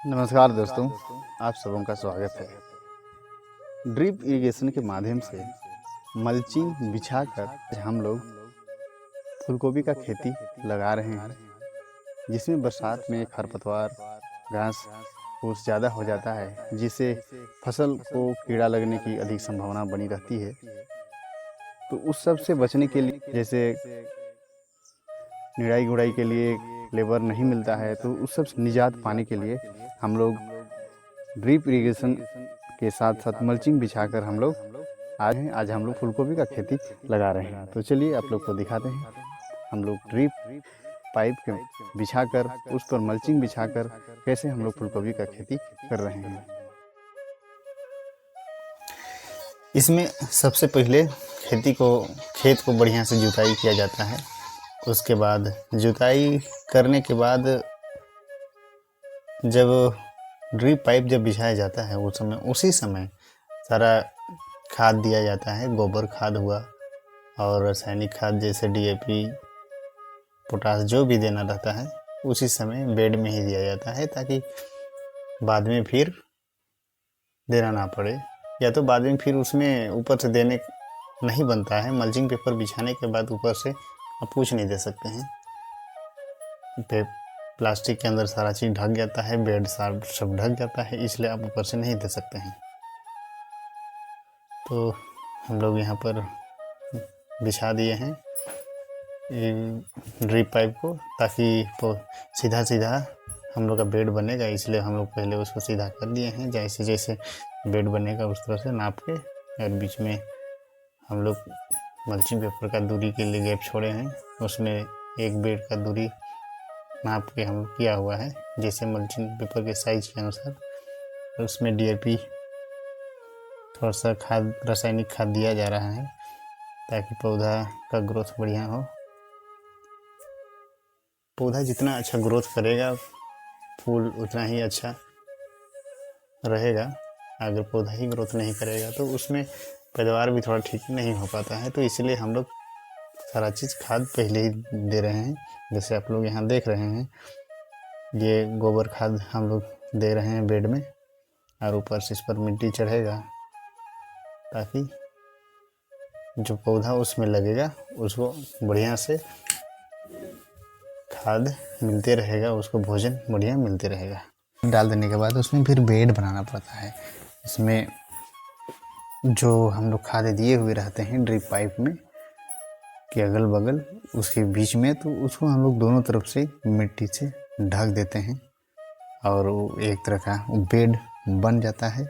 नमस्कार दोस्तों, आप सबों का स्वागत है। ड्रिप इरिगेशन के माध्यम से मल्चिंग बिछाकर हम लोग फूलगोभी का खेती लगा रहे हैं, जिसमें बरसात में खरपतवार घास फूस ज़्यादा हो जाता है, जिससे फसल को कीड़ा लगने की अधिक संभावना बनी रहती है। तो उस सब से बचने के लिए, जैसे निराई गुड़ाई के लिए लेबर नहीं मिलता है, तो उस सब से निजात पाने के लिए हम लोग ड्रिप इरिगेशन के साथ साथ मल्चिंग बिछाकर आज हम लोग फूलगोभी का खेती लगा रहे हैं। तो चलिए आप लोग को दिखाते हैं। हम लोग ड्रिप पाइप के बिछाकर उस पर मल्चिंग बिछाकर कैसे हम लोग फूलगोभी का खेती कर रहे हैं। इसमें सबसे पहले खेत को बढ़िया से जुताई किया जाता है। उसके बाद जुताई करने के बाद जब ड्रिप पाइप जब बिछाया जाता है उसी समय सारा खाद दिया जाता है। गोबर खाद हुआ और रासायनिक खाद जैसे डीएपी, पोटास जो भी देना रहता है उसी समय बेड में ही दिया जाता है, ताकि बाद में फिर देना ना पड़े, या तो बाद में फिर उसमें ऊपर से देने नहीं बनता है। मल्चिंग पेपर बिछाने के बाद ऊपर से आप कुछ नहीं दे सकते हैं। प्लास्टिक के अंदर सारा चीज़ ढक जाता है, बेड सब ढक जाता है, इसलिए आप ऊपर से नहीं दे सकते हैं। तो हम लोग यहाँ पर बिछा दिए हैं ड्रिप पाइप को, ताकि सीधा सीधा हम लोग का बेड बनेगा, इसलिए हम लोग पहले उसको सीधा कर दिए हैं। जैसे जैसे बेड बनेगा उस तरह से नाप के, और बीच में हम लोग मल्चिंग पेपर का दूरी के लिए गैप छोड़े हैं। उसमें एक बेड का दूरी नाप के हम किया हुआ है, जैसे मल्चिंग पेपर के साइज के अनुसार। उसमें डीएपी थोड़ा सा खाद, रासायनिक खाद दिया जा रहा है, ताकि पौधा का ग्रोथ बढ़िया हो। पौधा जितना अच्छा ग्रोथ करेगा, फूल उतना ही अच्छा रहेगा। अगर पौधा ही ग्रोथ नहीं करेगा तो उसमें पैदावार भी थोड़ा ठीक नहीं हो पाता है। तो इसलिए हम लोग सारा चीज़ खाद पहले ही दे रहे हैं। जैसे आप लोग यहाँ देख रहे हैं, ये गोबर खाद हम लोग दे रहे हैं बेड में, और ऊपर से इस पर मिट्टी चढ़ेगा, ताकि जो पौधा उसमें लगेगा उसको बढ़िया से खाद मिलते रहेगा, उसको भोजन बढ़िया मिलते रहेगा। डाल देने के बाद उसमें फिर बेड बनाना पड़ता है। इसमें जो हम लोग खाद दिए हुए रहते हैं ड्रिप पाइप में के अगल बगल, उसके बीच में, तो उसको हम लोग दोनों तरफ से मिट्टी से ढक देते हैं, और वो एक तरह का बेड बन जाता है।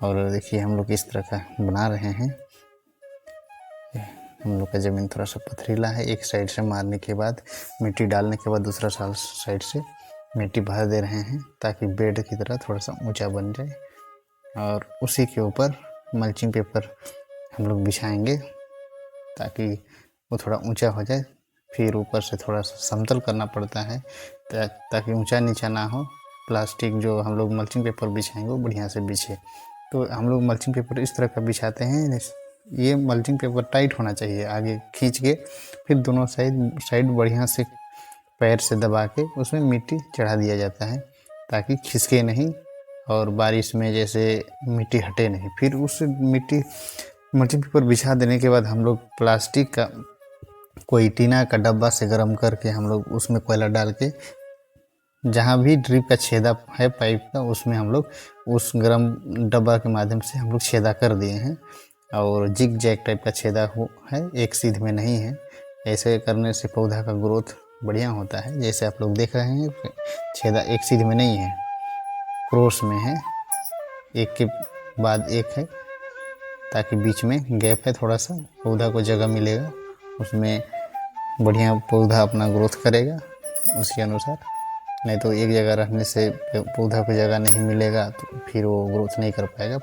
और देखिए हम लोग इस तरह का बना रहे हैं। हम लोग का ज़मीन थोड़ा सा पथरीला है, एक साइड से मारने के बाद मिट्टी डालने के बाद दूसरा साइड से मिट्टी भर दे रहे हैं, ताकि बेड की तरह थोड़ा सा ऊंचा बन जाए। और उसी के ऊपर मल्चिंग पेपर हम लोग बिछाएंगे, ताकि वो थोड़ा ऊंचा हो जाए। फिर ऊपर से थोड़ा सा समतल करना पड़ता है, ताकि ऊंचा नीचा ना हो। प्लास्टिक जो हम लोग मल्चिंग पेपर बिछाएंगे वो बढ़िया से बिछे। तो हम लोग मल्चिंग पेपर इस तरह का बिछाते हैं। ये मल्चिंग पेपर टाइट होना चाहिए, आगे खींच के फिर दोनों साइड बढ़िया से पैर से दबा के उसमें मिट्टी चढ़ा दिया जाता है, ताकि खिसके नहीं, और बारिश में जैसे मिट्टी हटे नहीं। फिर उस मल्चिंग पेपर बिछा देने के बाद हम लोग प्लास्टिक का कोई टीना का डब्बा से गर्म करके हम लोग उसमें कोयला डाल के, जहाँ भी ड्रिप का छेदा है पाइप का, उसमें हम लोग उस गर्म डब्बा के माध्यम से हम लोग छेदा कर दिए हैं। और जिग जैग टाइप का छेदा है, एक सीध में नहीं है। ऐसे करने से पौधा का ग्रोथ बढ़िया होता है। जैसे आप लोग देख रहे हैं, छेदा एक सीध में नहीं है, क्रॉस में है, एक के बाद एक है, ताकि बीच में गैप है, थोड़ा सा पौधा को जगह मिलेगा, उसमें बढ़िया पौधा अपना ग्रोथ करेगा उसके अनुसार। नहीं तो एक जगह रहने से पौधा को जगह नहीं मिलेगा, तो फिर वो ग्रोथ नहीं कर पाएगा,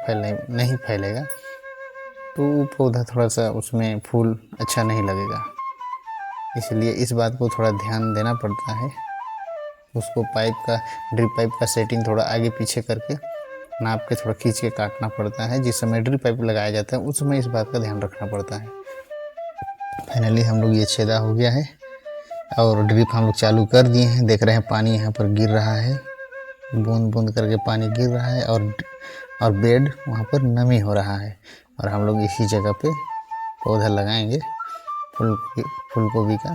नहीं फैलेगा, तो पौधा थोड़ा सा उसमें फूल अच्छा नहीं लगेगा। इसलिए इस बात को थोड़ा ध्यान देना पड़ता है। उसको ड्रिप पाइप का सेटिंग थोड़ा आगे पीछे करके नाप के थोड़ा खींच के काटना पड़ता है। जिस समय ड्रिप पाइप लगाया जाता है उस समय इस बात का ध्यान रखना पड़ता है। फाइनली हम लोग ये छेदा हो गया है, और ड्रिप हम लोग चालू कर दिए हैं। देख रहे हैं पानी यहाँ पर गिर रहा है, बूंद बूंद करके पानी गिर रहा है और बेड वहाँ पर नमी हो रहा है। और हम लोग इसी जगह पे पौधा लगाएंगे फूल गोभी का।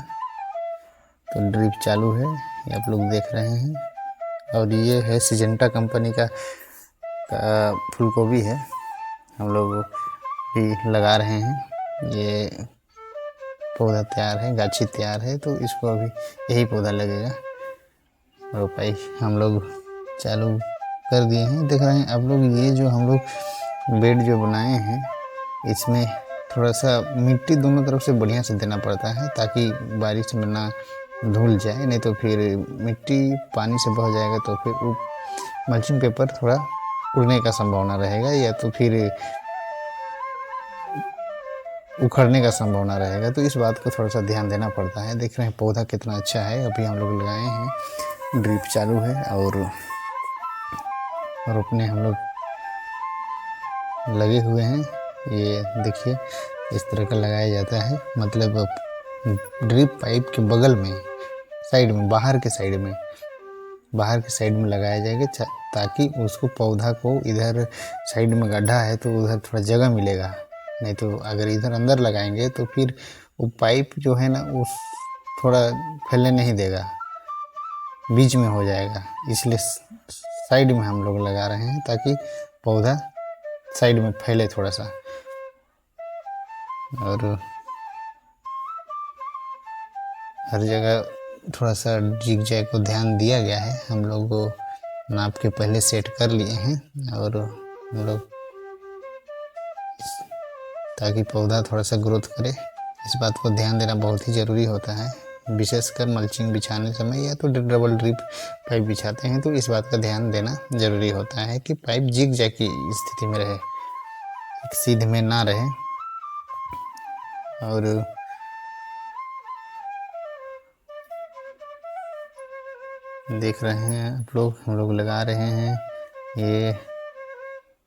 तो ड्रिप चालू है, ये आप लोग देख रहे हैं। और ये है सिजेंटा कंपनी का फूल गोभी है, हम लोग भी लगा रहे हैं। ये पौधा तैयार है, गाछी तैयार है, तो इसको अभी यही पौधा लगेगा। रोपाई हम लोग चालू कर दिए हैं। देख रहे हैं आप लोग, ये जो हम लोग बेड जो बनाए हैं, इसमें थोड़ा सा मिट्टी दोनों तरफ से बढ़िया से देना पड़ता है, ताकि बारिश में ना धुल जाए, नहीं तो फिर मिट्टी पानी से बह जाएगा तो फिर मल्चिंग पेपर थोड़ा उड़ने का संभावना रहेगा, या तो फिर उखड़ने का संभावना रहेगा। तो इस बात को थोड़ा सा ध्यान देना पड़ता है। देख रहे हैं पौधा कितना अच्छा है, अभी हम लोग लगाए हैं, ड्रिप चालू है और रोपने हम लोग लगे हुए हैं। ये देखिए इस तरह का लगाया जाता है, मतलब ड्रिप पाइप के बगल में, साइड में, बाहर के साइड में लगाया जाएगा, ताकि उसको पौधा को इधर साइड में गड्ढा है तो उधर थोड़ा जगह मिलेगा। नहीं तो अगर इधर अंदर लगाएंगे तो फिर वो पाइप जो है ना, उस थोड़ा फैलने नहीं देगा, बीच में हो जाएगा। इसलिए साइड में हम लोग लगा रहे हैं, ताकि पौधा साइड में फैले थोड़ा सा। और हर जगह थोड़ा सा जिग जैग को ध्यान दिया गया है, हम लोग नाप के पहले सेट कर लिए हैं। और हम लोग ताकि पौधा थोड़ा सा ग्रोथ करे, इस बात को ध्यान देना बहुत ही ज़रूरी होता है। विशेषकर मल्चिंग बिछाने समय या तो डबल ड्रिप पाइप बिछाते हैं, तो इस बात का ध्यान देना ज़रूरी होता है कि पाइप जिग जैग की स्थिति में रहे, सीध में ना रहे। और देख रहे हैं आप लोग, हम लोग लगा रहे हैं। ये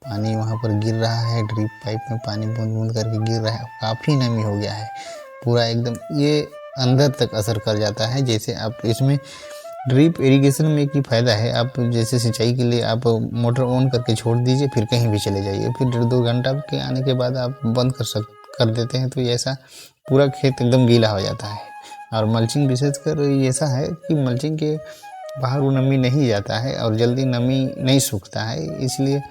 पानी वहाँ पर गिर रहा है, ड्रिप पाइप में पानी बूंद बूंद करके गिर रहा है, काफ़ी नमी हो गया है पूरा एकदम, ये अंदर तक असर कर जाता है। जैसे आप इसमें ड्रिप इरिगेशन में एक ही फ़ायदा है, आप जैसे सिंचाई के लिए आप मोटर ऑन करके छोड़ दीजिए, फिर कहीं भी चले जाइए, फिर 1.5-2 घंटा के आने के बाद आप बंद कर देते हैं, तो ऐसा पूरा खेत एकदम गीला हो जाता है। और मल्चिंग विशेषकर ऐसा है कि मल्चिंग के बाहर वो नमी नहीं जाता है और जल्दी नमी नहीं सूखता है, इसलिए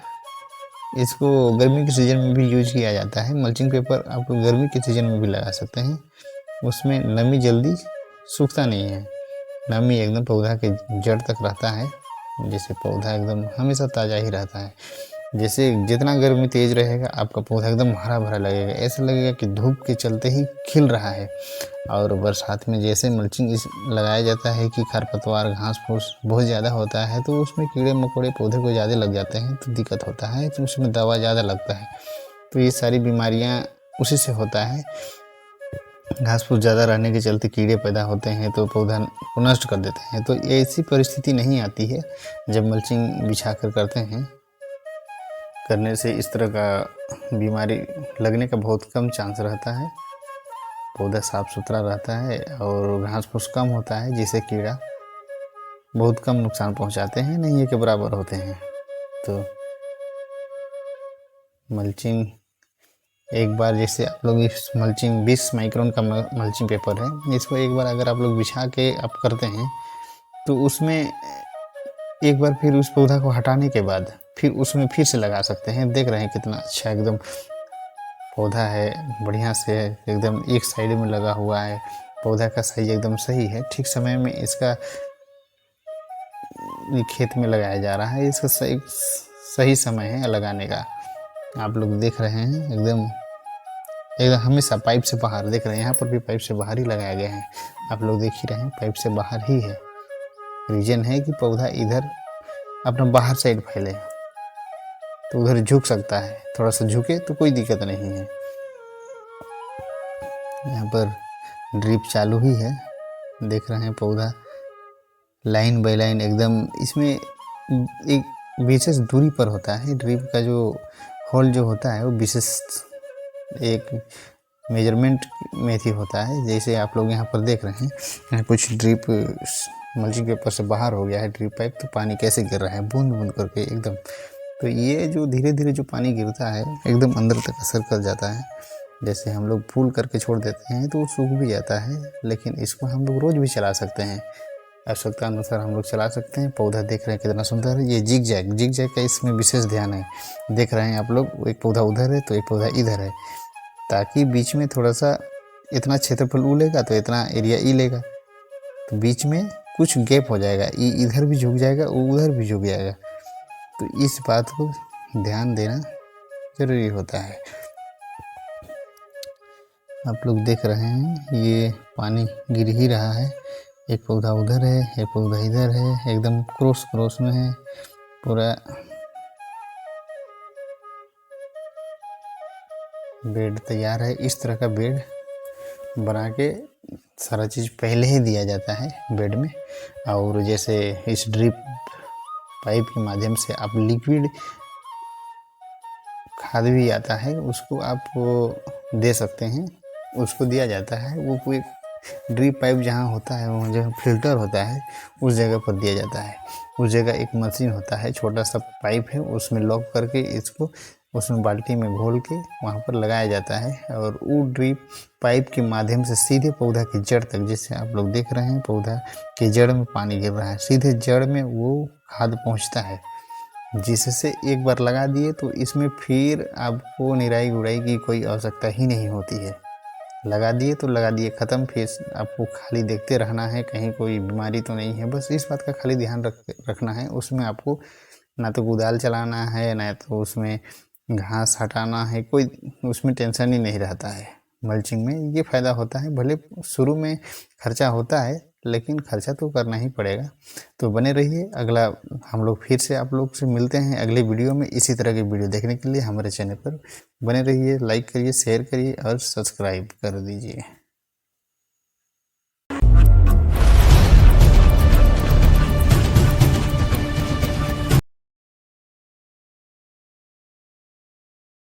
इसको गर्मी के सीज़न में भी यूज किया जाता है। मल्चिंग पेपर आप गर्मी के सीज़न में भी लगा सकते हैं, उसमें नमी जल्दी सूखता नहीं है, नमी एकदम पौधा के जड़ तक रहता है, जिससे पौधा एकदम हमेशा ताज़ा ही रहता है। जैसे जितना गर्मी तेज़ रहेगा, आपका पौधा एकदम हरा भरा लगेगा, ऐसा लगेगा कि धूप के चलते ही खिल रहा है। और बरसात में जैसे मल्चिंग लगाया जाता है कि खरपतवार घास फूस बहुत ज़्यादा होता है, तो उसमें कीड़े मकोड़े पौधे को ज़्यादा लग जाते हैं, तो दिक्कत होता है, तो उसमें दवा ज़्यादा लगता है, तो ये सारी बीमारियाँ उसी से होता है। घास फूस ज़्यादा रहने के चलते कीड़े पैदा होते हैं, तो पौधा को नष्ट कर देते हैं। तो ऐसी परिस्थिति नहीं आती है जब मल्चिंग बिछा कर करते हैं। करने से इस तरह का बीमारी लगने का बहुत कम चांस रहता है, पौधा साफ सुथरा रहता है और घास फूस कम होता है, जिससे कीड़ा बहुत कम नुकसान पहुंचाते हैं, नहीं ये के बराबर होते हैं। तो मल्चिंग एक बार, जैसे आप लोग इस मल्चिंग 20 माइक्रोन का मल्चिंग पेपर है, इसको एक बार अगर आप लोग बिछा के आप करते हैं, तो उसमें एक बार फिर उस पौधा को हटाने के बाद फिर उसमें फिर से लगा सकते हैं। देख रहे हैं कितना अच्छा एकदम पौधा है, बढ़िया से एकदम एक साइड में लगा हुआ है, पौधा का साइज एकदम सही है, ठीक समय में इसका खेत में लगाया जा रहा है, इसका सही समय है लगाने का। आप लोग देख रहे हैं एकदम हमेशा पाइप से बाहर, देख रहे हैं यहाँ पर भी पाइप से बाहर ही लगाया गया है, आप लोग देख ही रहे हैं पाइप से बाहर ही है। रीजन है कि पौधा इधर अपना बाहर साइड फैले, तो उधर झुक सकता है, थोड़ा सा झुके तो कोई दिक्कत नहीं है। यहाँ पर ड्रिप चालू ही है, देख रहे हैं पौधा लाइन बाय लाइन एकदम, इसमें एक विशेष दूरी पर होता है, ड्रिप का जो होल जो होता है वो विशेष एक मेजरमेंट में ही होता है। जैसे आप लोग यहाँ पर देख रहे हैं, यहाँ कुछ ड्रिप मल्चिंग पेपर से बाहर हो गया है ड्रिप पाइप, तो पानी कैसे गिर रहा है बूंद बूंद करके एकदम। तो ये जो धीरे धीरे जो पानी गिरता है एकदम अंदर तक असर कर जाता है। जैसे हम लोग फूल करके छोड़ देते हैं तो वो सूख भी जाता है, लेकिन इसको हम लोग रोज़ भी चला सकते हैं, आवश्यकता अनुसार हम लोग चला सकते हैं। पौधा देख रहे हैं कितना सुंदर है, ये जिग जैग का इसमें विशेष ध्यान है। देख रहे हैं आप लोग, एक पौधा उधर है तो एक पौधा इधर है, ताकि बीच में थोड़ा सा इतना क्षेत्रफल ऊ लेगा तो इतना एरिया ई लेगा, तो बीच में कुछ गैप हो जाएगा, ई इधर भी झुक जाएगा वो उधर भी झुक जाएगा। तो इस बात को ध्यान देना जरूरी होता है। आप लोग देख रहे हैं ये पानी गिर ही रहा है, एक पौधा उधर है एक पौधा इधर है, एकदम क्रॉस में है पूरा। बेड तैयार है। इस तरह का बेड बना के सारा चीज़ पहले ही दिया जाता है बेड में। और जैसे इस ड्रिप पाइप के माध्यम से आप लिक्विड खाद भी आता है, उसको आप दे सकते हैं, उसको दिया जाता है। वो कोई ड्रिप पाइप जहाँ होता है वहाँ जहाँ फिल्टर होता है उस जगह पर दिया जाता है। उस जगह एक मशीन होता है, छोटा सा पाइप है, उसमें लॉक करके इसको उसमें बाल्टी में घोल के वहाँ पर लगाया जाता है। और वो ड्रिप पाइप के माध्यम से सीधे पौधा की जड़ तक, जैसे आप लोग देख रहे हैं पौधा की जड़ में पानी गिर रहा है, सीधे जड़ में वो खाद पहुँचता है, जिससे एक बार लगा दिए तो इसमें फिर आपको निराई गुड़ाई की कोई आवश्यकता ही नहीं होती है। लगा दिए तो लगा दिए, ख़त्म। फिर आपको खाली देखते रहना है कहीं कोई बीमारी तो नहीं है, बस इस बात का खाली ध्यान रखना है। उसमें आपको ना तो कुदाल चलाना है ना तो उसमें घास हटाना है, कोई उसमें टेंशन ही नहीं रहता है। मल्चिंग में ये फ़ायदा होता है, भले शुरू में खर्चा होता है लेकिन खर्चा तो करना ही पड़ेगा। तो बने रहिए, अगला हम लोग फिर से आप लोग से मिलते हैं अगले वीडियो में। इसी तरह के वीडियो देखने के लिए हमारे चैनल पर बने रहिए, लाइक करिए, शेयर करिए और सब्सक्राइब कर दीजिए।